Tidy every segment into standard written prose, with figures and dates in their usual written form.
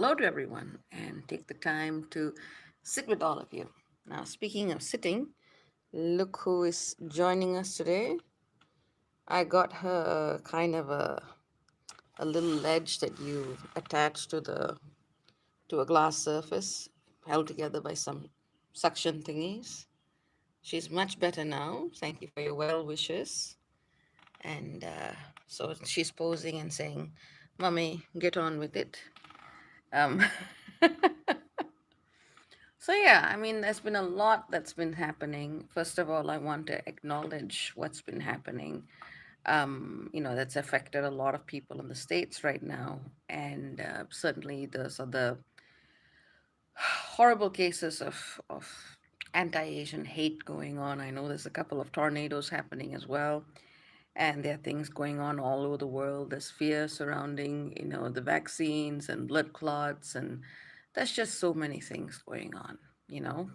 hello to everyone and take the time to sit with all of you. Now, speaking of sitting, look who is joining us today. I got her kind of a little ledge that you attach to a glass surface, held together by some suction thingies. She's much better now. Thank you for your well wishes. And so she's posing and saying, "Mummy, get on with it." Um, So yeah, I mean, there's been a lot that's been happening. First of all, I want to acknowledge what's been happening. That's affected a lot of people in the states right now, and certainly those are the horrible cases of anti-Asian hate going on. I know there's a couple of tornadoes happening as well, and there are things going on all over the world. There's fear surrounding, the vaccines and blood clots, and there's just so many things going on. You know,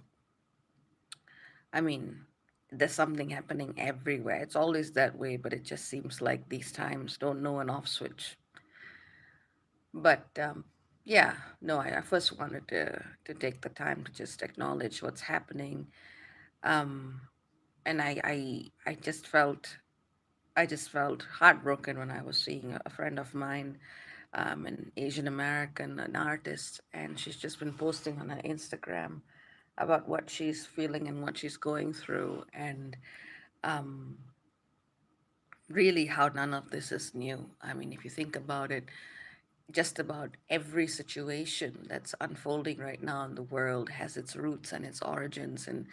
I mean, there's something happening everywhere. It's always that way, but it just seems like these times don't know an off switch. But yeah, no, I first wanted to take the time to just acknowledge what's happening. Um, and I just felt heartbroken when I was seeing a friend of mine, an Asian American, an artist, and she's just been posting on her Instagram about what she's feeling and what she's going through. And um, really how none of this is new. I mean, if you think about it, just about every situation that's unfolding right now in the world has its roots and its origins in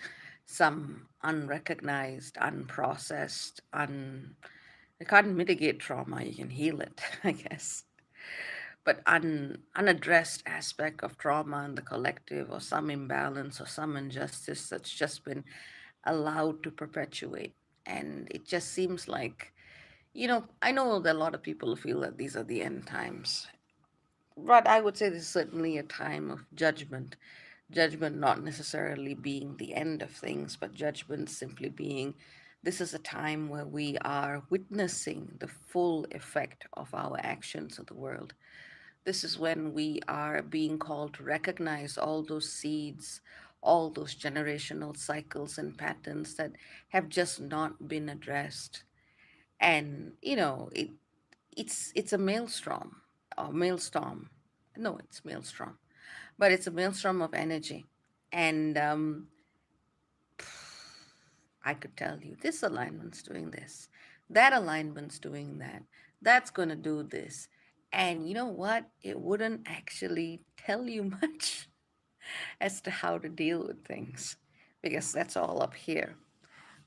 some unrecognized, unprocessed, you can't mitigate trauma, you can heal it, I guess. But unaddressed aspect of trauma in the collective, or some imbalance or some injustice that's just been allowed to perpetuate. And it just seems like, I know that a lot of people feel that these are the end times, but I would say this is certainly a time of judgment. Judgment not necessarily being the end of things, but judgment simply being this is a time where we are witnessing the full effect of our actions in the world. This is when we are being called to recognize all those seeds, all those generational cycles and patterns that have just not been addressed. And it's a maelstrom, or maelstrom. No, it's maelstrom, but it's a maelstrom of energy. And I could tell you this alignment's doing this, that alignment's doing that, that's going to do this. And you know what? It wouldn't actually tell you much as to how to deal with things, because that's all up here.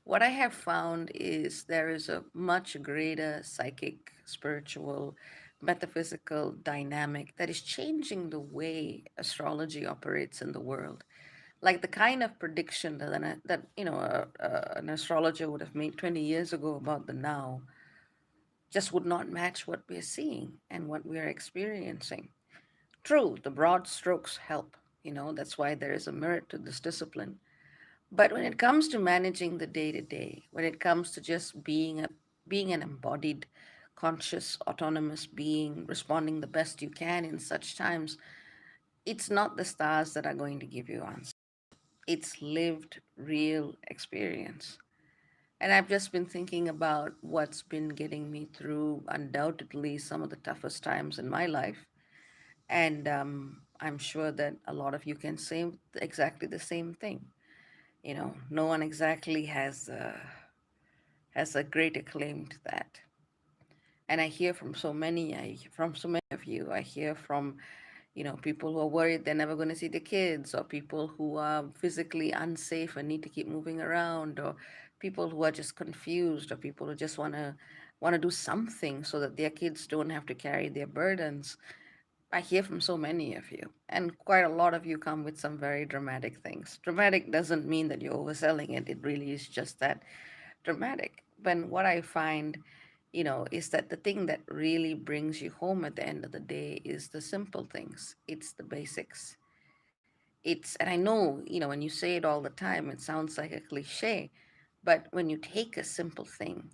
What I have found is there is a much greater psychic, spiritual, metaphysical dynamic that is changing the way astrology operates in the world. Like the kind of prediction an astrologer would have made 20 years ago about the now just would not match what we're seeing and what we're experiencing. True, the broad strokes help. That's why there is a merit to this discipline. But when it comes to managing the day to day, when it comes to just being an embodied, conscious, autonomous being, responding the best you can in such times, it's not the stars that are going to give you answers. It's lived, real experience. And I've just been thinking about what's been getting me through undoubtedly some of the toughest times in my life. And I'm sure that a lot of you can say exactly the same thing. No one exactly has a great acclaim to that. And I hear from so many of you. I hear from, people who are worried they're never going to see the kids, or people who are physically unsafe and need to keep moving around, or people who are just confused, or people who just want to do something so that their kids don't have to carry their burdens. I hear from so many of you, and quite a lot of you come with some very dramatic things. Dramatic doesn't mean that you're overselling it, it really is just that dramatic. But what I find, is that the thing that really brings you home at the end of the day is the simple things, it's the basics. And I know, when you say it all the time, it sounds like a cliche, but when you take a simple thing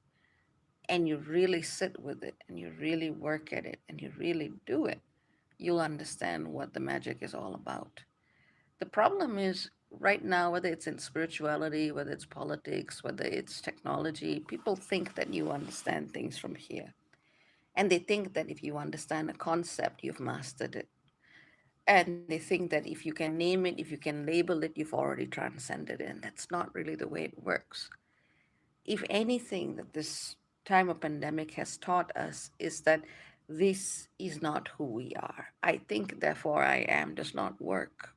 and you really sit with it and you really work at it and you really do it, you'll understand what the magic is all about. The problem is right now, whether it's in spirituality, whether it's politics, whether it's technology, people think that you understand things from here. And they think that if you understand a concept, you've mastered it. And they think that if you can name it, if you can label it, you've already transcended it. And that's not really the way it works. If anything that this time of pandemic has taught us is that this is not who we are. I think, therefore I am does not work.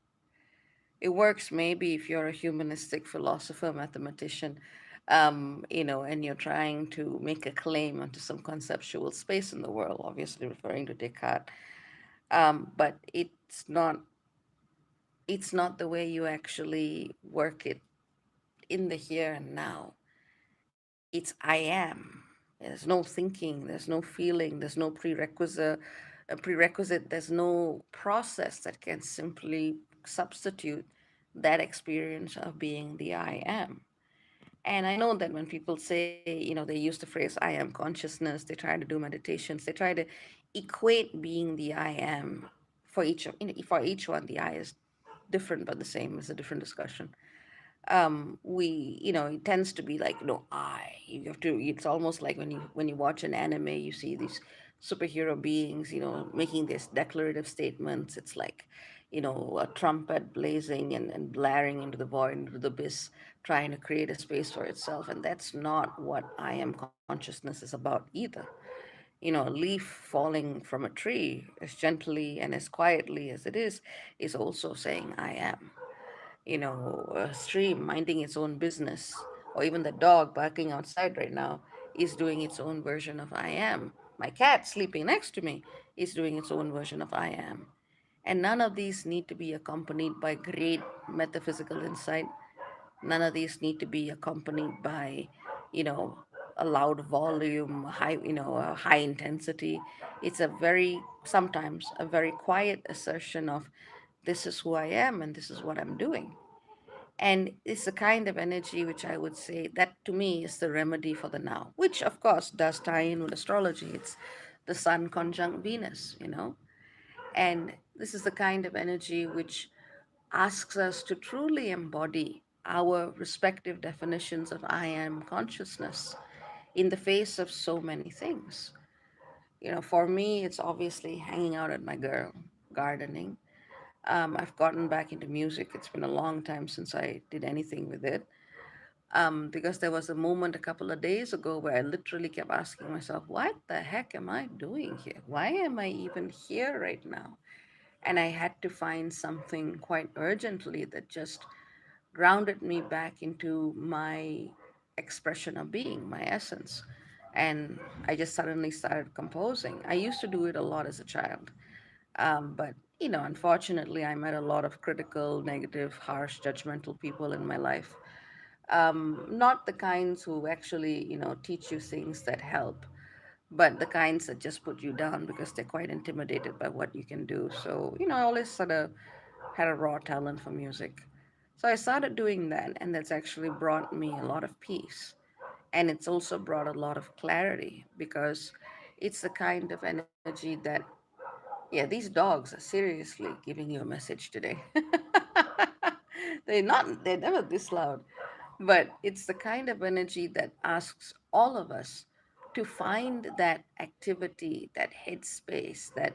It works maybe if you're a humanistic philosopher, mathematician, and you're trying to make a claim onto some conceptual space in the world, obviously referring to Descartes. But it's not the way you actually work it in the here and now. It's I am. There's no thinking, there's no feeling, there's no prerequisite, there's no process that can simply substitute that experience of being the I am. And I know that when people say, they use the phrase I am consciousness, they try to do meditations, they try to equate being the I am for each one, the I is different but the same. It's a different discussion. It tends to be like, no, you have to, it's almost like when you watch an anime, you see these superhero beings, making these declarative statements. It's like, a trumpet blazing and blaring into the void, into the abyss, trying to create a space for itself. And that's not what I am consciousness is about either. A leaf falling from a tree, as gently and as quietly as it is also saying I am. A stream minding its own business, or even the dog barking outside right now is doing its own version of I am. My cat sleeping next to me is doing its own version of I am. And none of these need to be accompanied by great metaphysical insight. None of these need to be accompanied by, you know, a loud volume, a high intensity. It's sometimes a very quiet assertion of this is who I am and this is what I'm doing. And it's a kind of energy which I would say that to me is the remedy for the now, which of course does tie in with astrology. It's the sun conjunct Venus. And this is the kind of energy which asks us to truly embody our respective definitions of I am consciousness in the face of so many things. For me, it's obviously hanging out at my girl, gardening. I've gotten back into music. It's been a long time since I did anything with it. Because there was a moment a couple of days ago where I literally kept asking myself, what the heck am I doing here? Why am I even here right now? And I had to find something quite urgently that just grounded me back into my expression of being, my essence. And I just suddenly started composing. I used to do it a lot as a child. But unfortunately, I met a lot of critical, negative, harsh, judgmental people in my life. Not the kinds who actually, teach you things that help, but the kinds that just put you down because they're quite intimidated by what you can do. So, I always sort of had a raw talent for music. So I started doing that, and that's actually brought me a lot of peace. And it's also brought a lot of clarity because it's the kind of energy that, yeah, these dogs are seriously giving you a message today. They're never this loud, but it's the kind of energy that asks all of us to find that activity, that headspace, that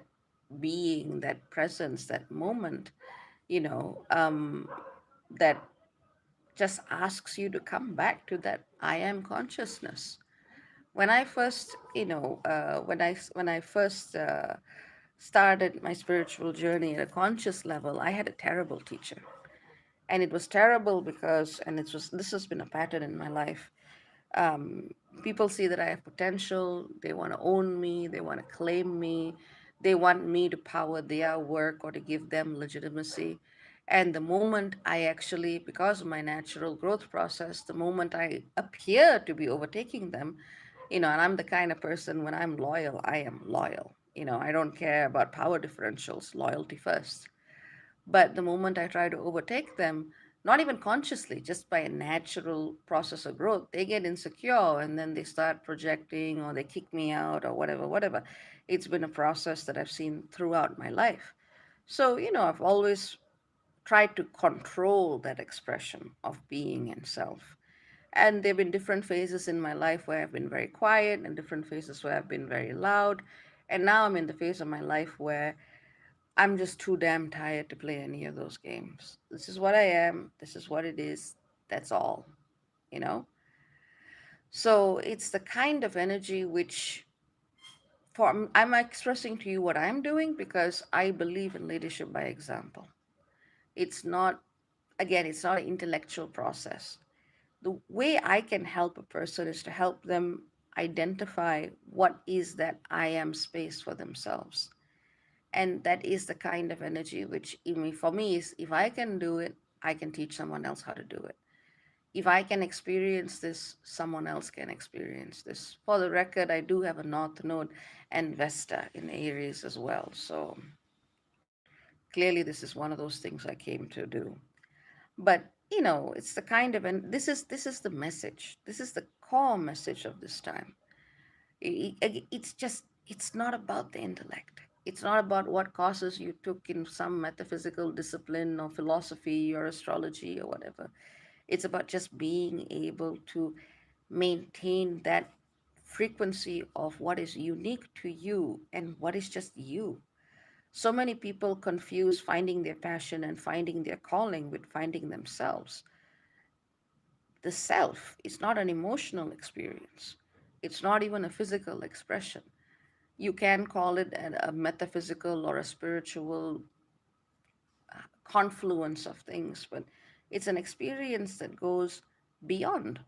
being, that presence, that moment, you know, um, that just asks you to come back to that I am consciousness. When I first, when I first started my spiritual journey at a conscious level, I had a terrible teacher. And it was terrible because, and this has been a pattern in my life. um, People see that I have potential. They want to own me. They want to claim me. They want me to power their work or to give them legitimacy. And the moment I actually, because of my natural growth process, the moment I appear to be overtaking them, and I'm the kind of person when I'm loyal, I am loyal. I don't care about power differentials, loyalty first. But the moment I try to overtake them, not even consciously, just by a natural process of growth, they get insecure and then they start projecting or they kick me out or whatever, whatever. It's been a process that I've seen throughout my life. So, I've always tried to control that expression of being and self. And there have been different phases in my life where I've been very quiet and different phases where I've been very loud. And now I'm in the phase of my life where I'm just too damn tired to play any of those games. This is what I am. This is what it is. That's all, you know? So it's the kind of energy which, I'm expressing to you what I'm doing because I believe in leadership by example. It's not, again, it's not an intellectual process. The way I can help a person is to help them identify what is that I am space for themselves. And that is the kind of energy which, even for me, is if I can do it, I can teach someone else how to do it. If I can experience this, someone else can experience this. For the record, I do have a North Node and Vesta in Aries as well. So clearly, this is one of those things I came to do. But it's the kind of, and this is the message. This is the core message of this time. It's just, it's not about the intellect. It's not about what courses you took in some metaphysical discipline or philosophy or astrology or whatever. It's about just being able to maintain that frequency of what is unique to you and what is just you. So many people confuse finding their passion and finding their calling with finding themselves. The self is not an emotional experience, it's not even a physical expression. You can call it a metaphysical or a spiritual confluence of things, but it's an experience that goes beyond.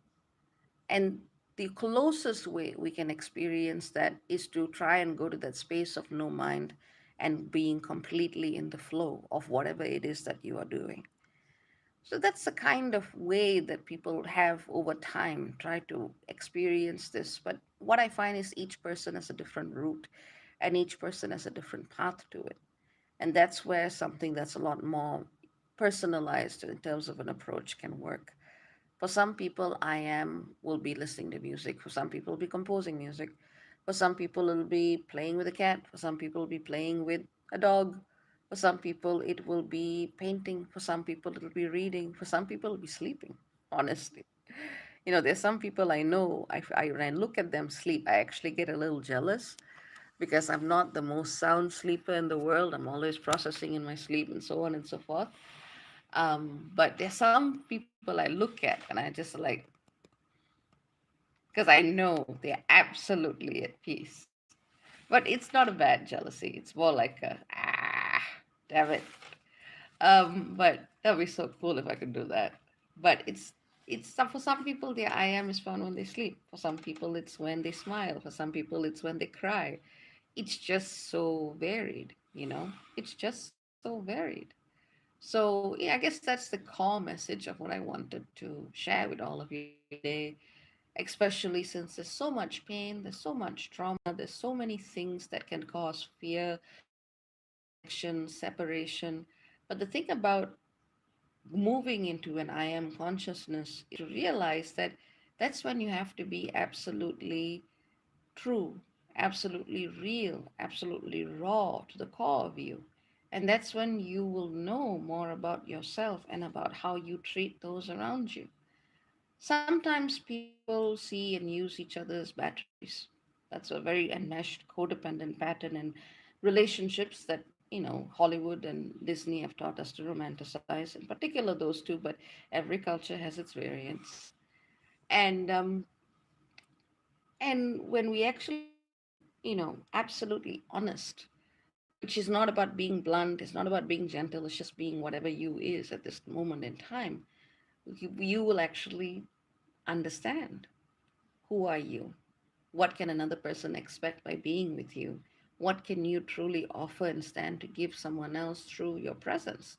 And the closest way we can experience that is to try and go to that space of no mind and being completely in the flow of whatever it is that you are doing. So that's the kind of way that people have over time tried to experience this. But what I find is each person has a different route and each person has a different path to it. And that's where something that's a lot more personalized in terms of an approach can work. For some people, I am will be listening to music. For some people, will be composing music. For some people, it'll be playing with a cat. For some people, it'll be playing with a dog. For some people, it will be painting. For some people, it'll be reading. For some people, it'll be sleeping. Honestly, there's some people I know. When I look at them sleep, I actually get a little jealous because I'm not the most sound sleeper in the world. I'm always processing in my sleep and so on and so forth. But there's some people I look at and I just like, because I know they're absolutely at peace. But it's not a bad jealousy. It's more like damn it. But that'd be so cool if I could do that. But for some people their I am is found when they sleep. For some people it's when they smile. For some people it's when they cry. It's just so varied, It's just so varied. So yeah, I guess that's the core message of what I wanted to share with all of you today, especially since there's so much pain, there's so much trauma, there's so many things that can cause fear, disconnection, separation. But the thing about moving into an I am consciousness is to realize that that's when you have to be absolutely true, absolutely real, absolutely raw to the core of you. And that's when you will know more about yourself and about how you treat those around you. Sometimes people see and use each other as batteries. That's a very enmeshed codependent pattern in relationships that, Hollywood and Disney have taught us to romanticize, in particular those two, but every culture has its variants. And when we actually become, absolutely honest, which is not about being blunt, it's not about being gentle, it's just being whatever you is at this moment in time, you will actually understand who are you? What can another person expect by being with you? What can you truly offer and stand to give someone else through your presence?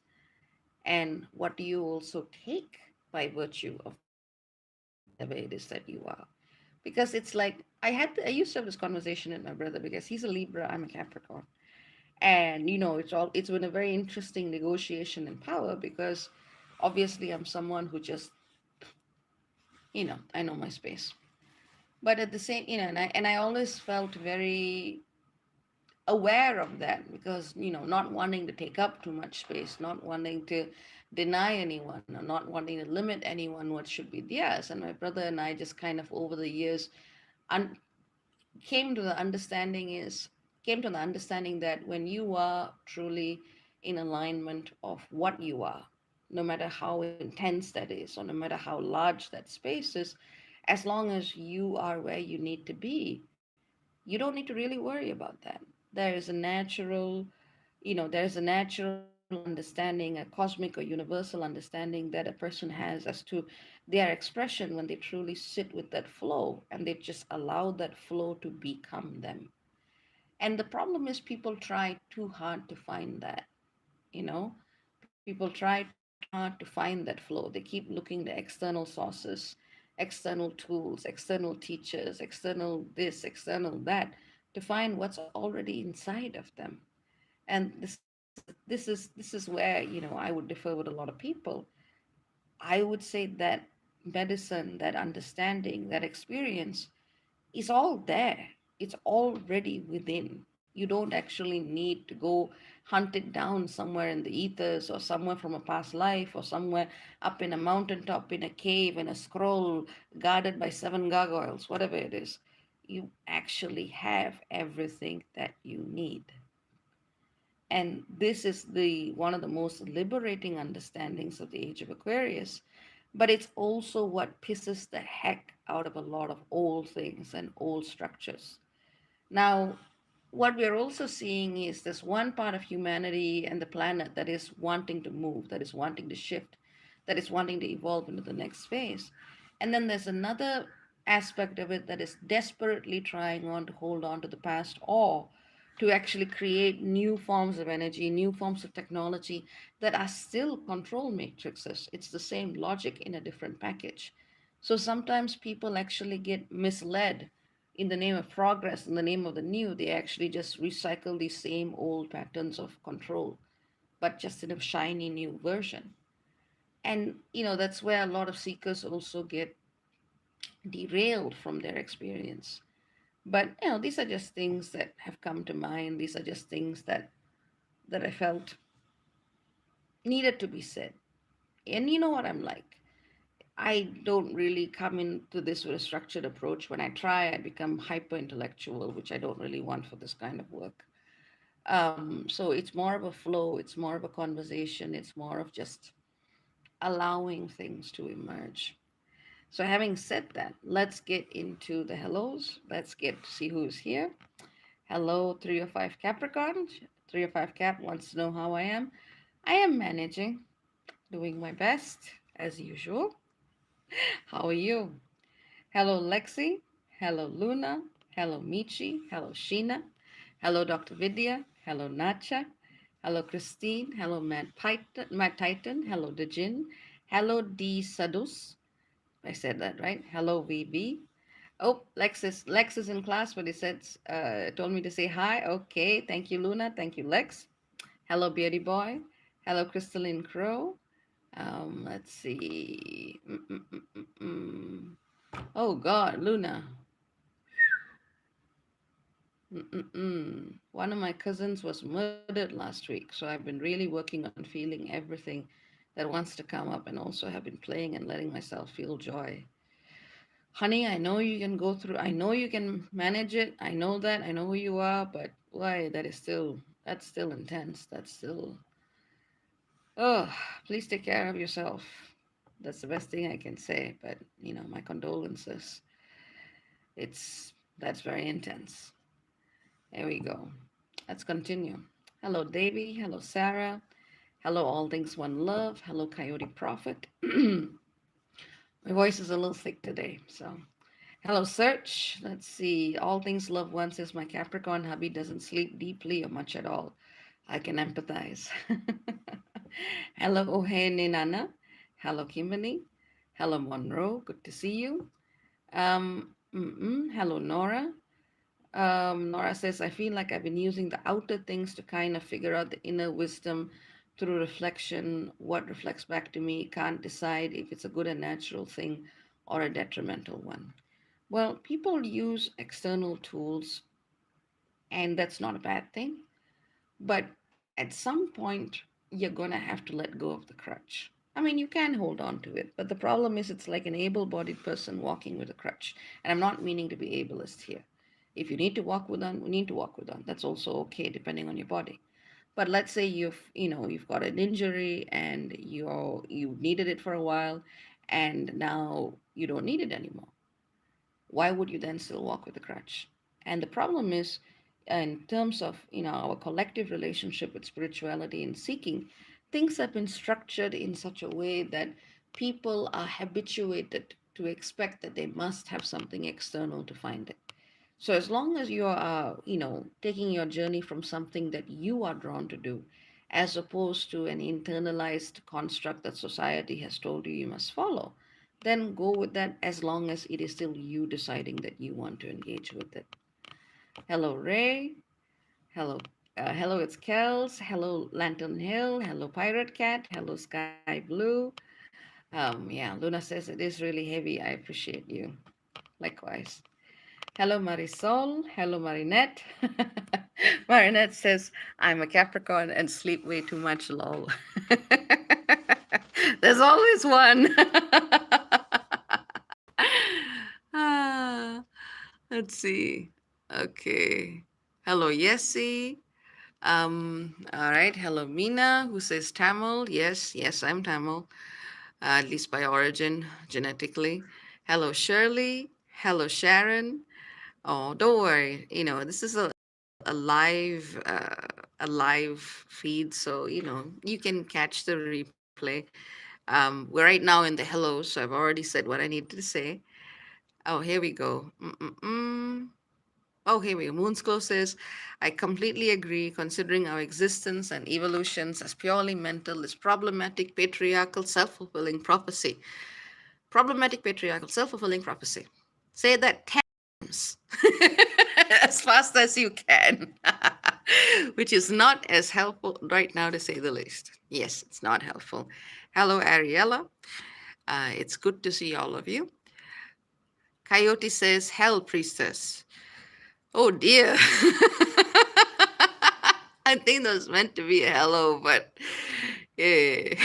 And what do you also take by virtue of being whatever it is that you are? Because it's like I used to have this conversation with my brother because he's a Libra, I'm a Capricorn. And it's been a very interesting negotiation in power because obviously I'm someone who just, I know my space. But at the same, and I always felt very aware of that, because not wanting to take up too much space, not wanting to deny anyone, or not wanting to limit anyone what should be theirs. And my brother and I just kind of over the years un- came to the understanding is came to the understanding that when you are truly in alignment of what you are, no matter how intense that is, or no matter how large that space is, as long as you are where you need to be, you don't need to really worry about that. There's a natural understanding, a cosmic or universal understanding that a person has as to their expression when they truly sit with that flow and they just allow that flow to become them. And the problem is people try too hard to find that, you know. People try too hard to find that flow. They keep looking to external sources, external tools, external teachers, external this, external that, to find what's already inside of them. And this is where I would differ with a lot of people. I would say that medicine, that understanding, that experience is all there. It's already within. You don't actually need to go hunt it down somewhere in the ethers, or somewhere from a past life, or somewhere up in a mountaintop, in a cave, in a scroll guarded by seven gargoyles, whatever it is. You actually have everything that you need. And this is the one of the most liberating understandings of the age of Aquarius. But it's also what pisses the heck out of a lot of old things and old structures. Now, what we're also seeing is this one part of humanity and the planet that is wanting to move, that is wanting to shift, that is wanting to evolve into the next phase. And then there's another aspect of it that is desperately trying on to hold on to the past, or to actually create new forms of energy, new forms of technology that are still control matrices. It's the same logic in a different package. So sometimes people actually get misled in the name of progress, in the name of the new. They actually just recycle the same old patterns of control, but just in a shiny new version. And that's where a lot of seekers also get derailed from their experience. But these are just things that have come to mind. These are just things that I felt needed to be said. And you know what I'm like. I don't really come into this with a structured approach. When I try, I become hyper intellectual, which I don't really want for this kind of work. So it's more of a flow, it's more of a conversation, it's more of just allowing things to emerge. So, having said that, let's get into the hellos. Let's get to see who's here. Hello, 305 Capricorn. 305 Cap wants to know how I am. I am managing, doing my best as usual. How are you? Hello, Lexi. Hello, Luna. Hello, Michi. Hello, Sheena. Hello, Dr. Vidya. Hello, Nacha. Hello, Christine. Hello, Matt Titan. Hello, Dejin. Hello, D. Sadus. I said that right. Hello, VB. Oh, Lex is in class, but he said, told me to say hi. Okay, thank you, Luna. Thank you, Lex. Hello, Beauty Boy. Hello, Crystalline Crow. Let's see. Oh God, Luna. One of my cousins was murdered last week, so I've been really working on feeling everything that wants to come up, and also have been playing and letting myself feel joy. Honey, I know you can go through, I know you can manage it. I know that. I know who you are, but why? That's still intense. That's still, oh, please take care of yourself. That's the best thing I can say. But, my condolences. That's very intense. There we go. Let's continue. Hello, Davy. Hello, Sarah. Hello, All Things One Love. Hello, Coyote Prophet. My voice is a little thick today, so. Hello, Search. Let's see. All Things Love One says my Capricorn hubby doesn't sleep deeply or much at all. I can empathize. Hello, Ohene Nana. Hello, Kimberly. Hello, Monroe. Good to see you. Hello, Nora. Nora says, I feel like I've been using the outer things to kind of figure out the inner wisdom through reflection. What reflects back to me, can't decide if it's a good and natural thing or a detrimental one. Well, people use external tools and that's not a bad thing. But at some point, you're going to have to let go of the crutch. I mean, you can hold on to it, but the problem is it's like an able bodied person walking with a crutch. And I'm not meaning to be ableist here. If you need to walk with one, we need to walk with one. That's also okay, depending on your body. But let's say you've got an injury and you needed it for a while, and now you don't need it anymore. Why would you then still walk with a crutch? And the problem is, in terms of our collective relationship with spirituality and seeking, things have been structured in such a way that people are habituated to expect that they must have something external to find it. So as long as you are, taking your journey from something that you are drawn to do, as opposed to an internalized construct that society has told you you must follow, then go with that as long as it is still you deciding that you want to engage with it. Hello, Ray. Hello. Hello, it's Kels. Hello, Lantern Hill. Hello, Pirate Cat. Hello, Sky Blue. Yeah, Luna says it is really heavy. I appreciate you. Likewise. Hello, Marisol. Hello, Marinette. Marinette says, I'm a Capricorn and sleep way too much, lol. There's always one. Ah, let's see. Okay. Hello, Yessie. All right. Hello, Mina, who says Tamil. Yes, yes, I'm Tamil, at least by origin, genetically. Hello, Shirley. Hello, Sharon. Oh, don't worry. This is a live a live feed, so you can catch the replay. We're right now in the hello, so I've already said what I needed to say. Oh, here we go. Oh, here we go. Moonsglow says, I completely agree. Considering our existence and evolutions as purely mental is problematic, patriarchal, self-fulfilling prophecy. Problematic, patriarchal, self-fulfilling prophecy. Say that 10 times as fast as you can, which is not as helpful right now, to say the least. Yes, it's not helpful. Hello, Ariella. It's good to see all of you. Coyote says, Hell, priestess. Oh dear. I think that was meant to be a hello, but yeah.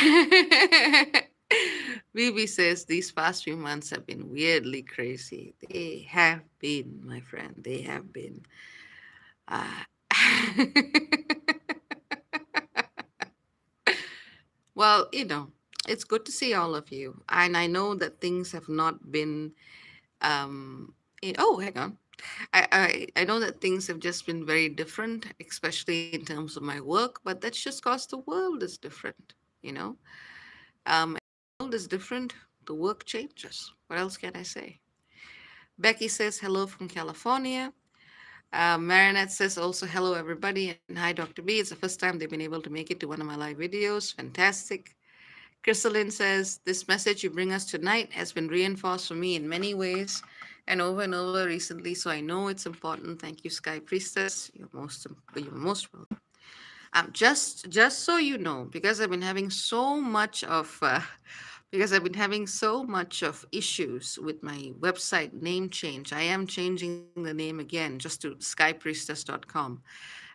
Bibi says these past few months have been weirdly crazy. They have been, my friend. They have been. Uh, well, it's good to see all of you. And I know that things have not been. Oh, hang on. I know that things have just been very different, especially in terms of my work, but that's just because the world is different, you know? The world is different, the work changes. What else can I say? Becky says hello from California. Marinette says also hello, everybody, and hi, Dr. B. It's the first time they've been able to make it to one of my live videos. Fantastic. Crystalline says, this message you bring us tonight has been reinforced for me in many ways and over recently, so I know it's important. Thank you, Sky Priestess. You're most welcome. Just so you know, because I've been having so much of issues with my website name change. I am changing the name again just to skypriestess.com.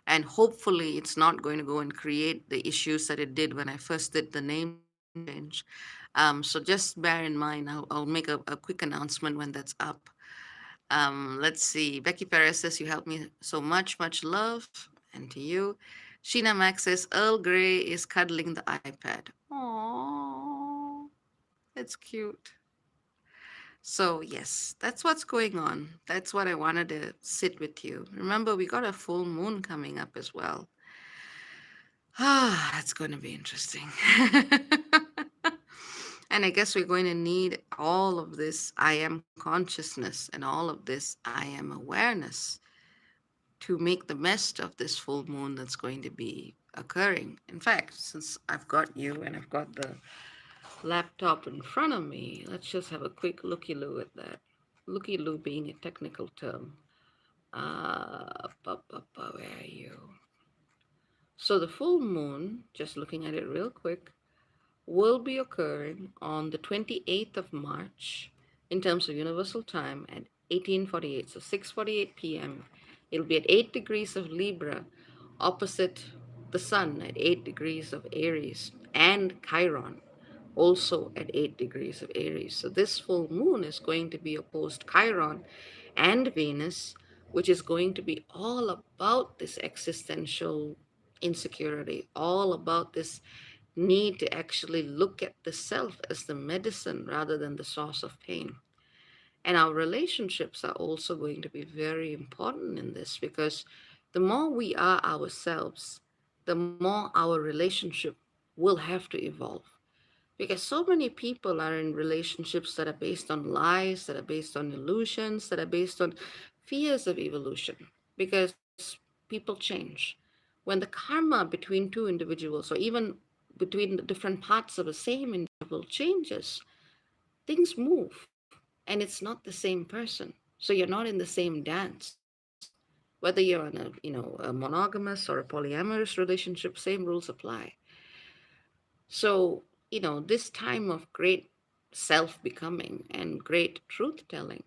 And hopefully it's not going to go and create the issues that it did when I first did the name change. So just bear in mind, I'll make a quick announcement when that's up. Let's see. Becky Perez says, you helped me so much. Much love. And to you. Sheena Max says, Earl Grey is cuddling the iPad. Aww. That's cute. So, yes, that's what's going on. That's what I wanted to sit with you. Remember, we got a full moon coming up as well. Ah, that's going to be interesting. And I guess we're going to need all of this I am consciousness and all of this I am awareness to make the best of this full moon that's going to be occurring. In fact, since I've got you and I've got the laptop in front of me, let's just have a quick looky-loo at that. Looky-loo being a technical term. Where are you? So the full moon, just looking at it real quick, will be occurring on the 28th of March in terms of universal time at 1848, so 6:48 p.m. It'll be at 8 degrees of Libra, opposite the Sun at 8 degrees of Aries, and Chiron also at 8 degrees of Aries. So this full moon is going to be opposed Chiron and Venus, which is going to be all about this existential insecurity, all about this need to actually look at the self as the medicine rather than the source of pain. And our relationships are also going to be very important in this, because the more we are ourselves, the more our relationship will have to evolve. Because so many people are in relationships that are based on lies, that are based on illusions, that are based on fears of evolution. Because people change. When the karma between two individuals, or even between the different parts of the same individual changes, things move, and it's not the same person. So you're not in the same dance. Whether you're in a monogamous or a polyamorous relationship, same rules apply. So, this time of great self becoming and great truth telling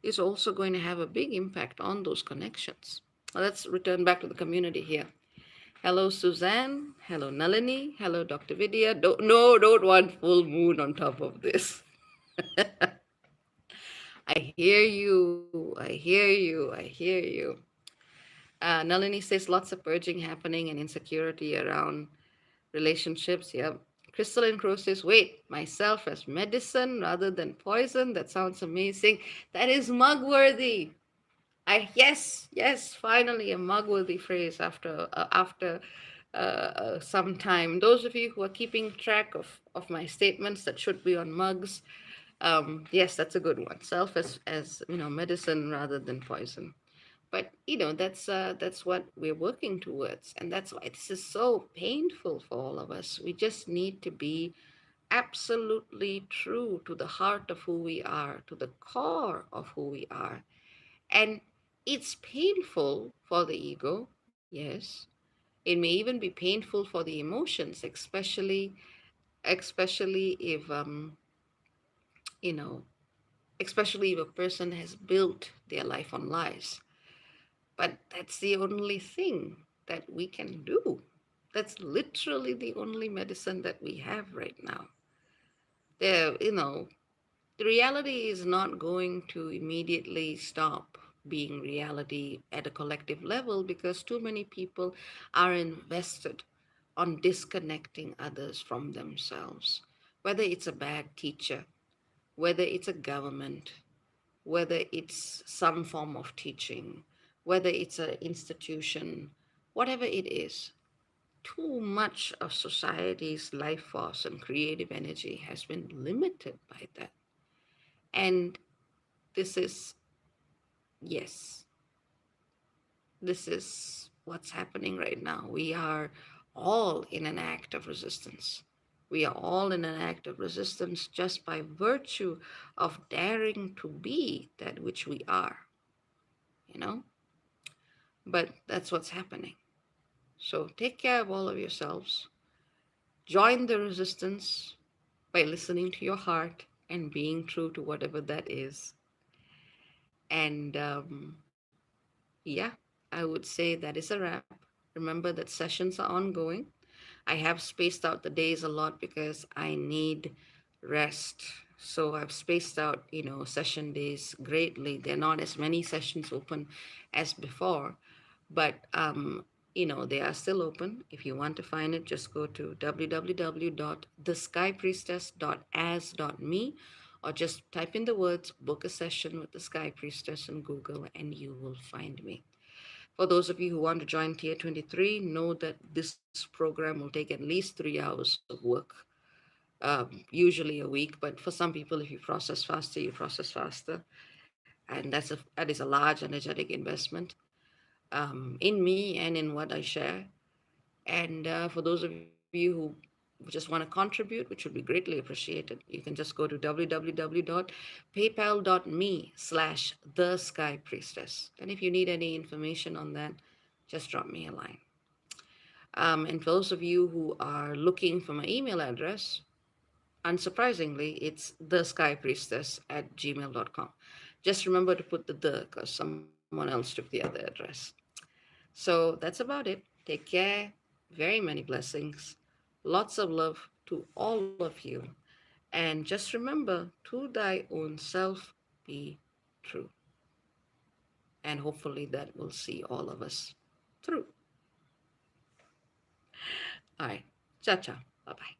is also going to have a big impact on those connections. Now, let's return back to the community here. Hello, Suzanne. Hello, Nalini. Hello, Dr. Vidya. Don't want full moon on top of this. I hear you. I hear you. I hear you. Nalini says lots of purging happening and insecurity around relationships. Yep. Crystalline Crow says, wait, myself as medicine rather than poison. That sounds amazing. That is mug worthy. Yes, finally a mug worthy phrase after some time. Those of you who are keeping track of my statements that should be on mugs, yes, that's a good one. Self as medicine rather than poison. But that's what we're working towards, and that's why this is so painful for all of us. We just need to be absolutely true to the heart of who we are, to the core of who we are. And it's painful for the ego, yes. It may even be painful for the emotions, especially if you know especially if a person has built their life on lies. But that's the only thing that we can do. That's literally the only medicine that we have right now. There, the reality is not going to immediately stop being reality at a collective level, because too many people are invested on disconnecting others from themselves. Whether it's a bad teacher, whether it's a government, whether it's some form of teaching, whether it's an institution, whatever it is, too much of society's life force and creative energy has been limited by that. And this is, yes, this is what's happening right now. We are all in an act of resistance. We are all in an act of resistance just by virtue of daring to be that which we are, you know? But that's what's happening. So take care of all of yourselves. Join the resistance by listening to your heart and being true to whatever that is. And yeah, I would say that is a wrap. Remember that sessions are ongoing. I have spaced out the days a lot because I need rest. So I've spaced out, session days greatly. There are not as many sessions open as before, but they are still open. If you want to find it, just go to www.theskypriestess.as.me, or just type in the words book a session with the Sky Priestess in Google and you will find me. For those of you who want to join Tier 23, know that this program will take at least 3 hours of work, usually a week. But for some people, if you process faster, you process faster. And that is a large energetic investment in me and in what I share. And for those of you who just want to contribute, which would be greatly appreciated, you can just go to www.paypal.me/the Sky Priestess. And if you need any information on that, just drop me a line. And for those of you who are looking for my email address, unsurprisingly, it's theskypriestess@gmail.com. Just remember to put the because some people Someone else took the other address. So that's about it. Take care. Very many blessings. Lots of love to all of you. And just remember, to thy own self be true. And hopefully that will see all of us through. All right. Ciao, ciao. Bye bye.